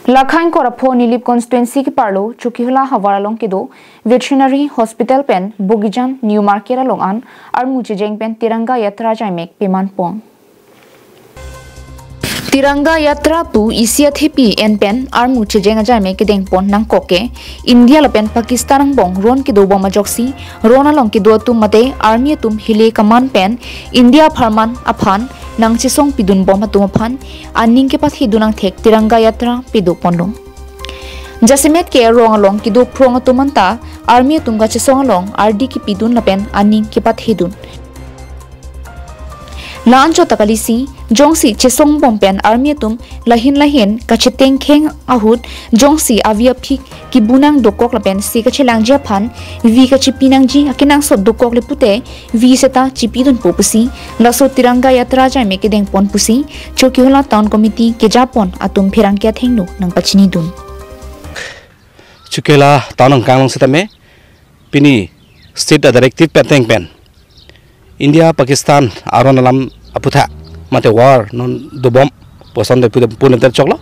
Lakhain Korapho Nilip constituency ki parlo Chokihola Hawaralong kido veterinary hospital pen Bogijan New Market along an armu jeng pen Tiranga Yatra ajaimek peman pong. Tiranga Yatra pu isia thepi en pen armu jeng ajaimek kedeng pon nang koke India la pen Pakistan ang bong ron kido boma joksi ron along kido tum mate army tum hile kaman pen India pharman aphan nang chisong pidun bom atumaphan aning ke pathi dunang thek Tiranga Yatra pidu pondong jasimet ke rong along kidu prong atumanta army tunga chisong along RD ki pidun lapen aning ke pathi dun lancho takalisi jongsi chisong bompen army tum lahin kacheteng kheng ahut jongsi avia phik ki bunang dokok lapen si kachelang japhan vi ka chipinang ji akinang so dokok le pute vi seta chipidun popusi laso Tiranga Yatra ajaimek kedeng pon pusi Chokihola Town Committee ke japon atum phirang kya thengnu nang pachini dun Chokihola Town kang setame pini state directive peteng pen India Pakistan aron alam aputha mate war non do bom poson de pun ter choklo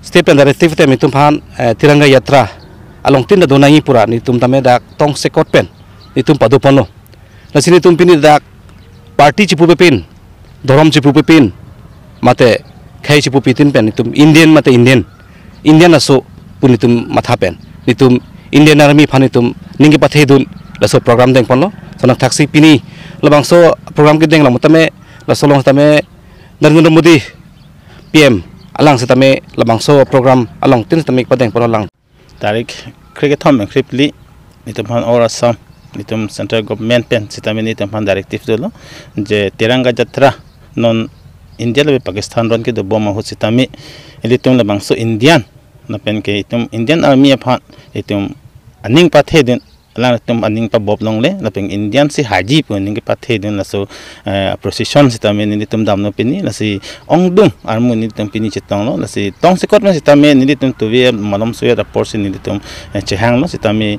state pen directive te mitum phan Tiranga Yatra along tin do nangi pura ni tum tame dak tong sekot pen ni tum padu pono nasini tum pini dak party chipu pepin dorom chipu pepin mate khai chipu pitin pen ni tum Indian mate Indian aso punitum matha pen ni tum Indian army phanitum ningi pathe dun laso program deng pono sonak taksi pini labangso program ke deng lamutame lasolong tame Narendra Modi PM alang setame labangso program along tin setame padeng pono lang tarik cricket thom kripli nitum han orasam nitum central government pen setame nitum han directive dolo je Tiranga Yatra non India le Pakistan ron ke do bom ho setame elitum labangso Indian na pen ke itum Indian army aphan itum aning pathe den lang tum aning pa bob long le lapeng Indian si haji pu ning ke pathe den la so procession sitame ni tum dam no pini la si ongdum armu ni tum pini chitong lo la si tong se kot ma sitame ni tum tu we malom so ya rapport si ni tum chehang lo sitame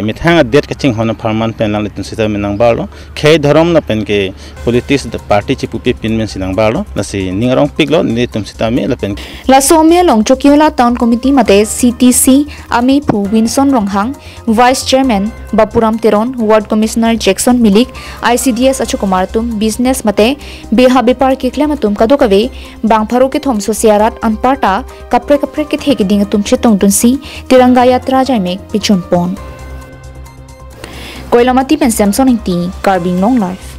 mithang det ka ching hona farman pen lang tum sitame nang ba lo khei dharam na pen ke politics the party chi pu pe pin men sinang ba lo la si ningrong pik lo ni tum sitame la pen la somia long Chokihola Town Committee mate CTC Ami Phu Winson Ronghang Vice Chairman Bapuram Teron, Ward Commissioner Jackson Milik, ICDS Achukumartum, Business Mate, Beha Bepar Kiklamatum Kadokave, Bangparo ke Thom Sosiarat, Anparta, Kapre ke Thekiding Tum Chitong Tunsi, Tiranga Yatra ajaimek Pichun Pon. Koilamati Pen Samson Inti, Carbing Long Life.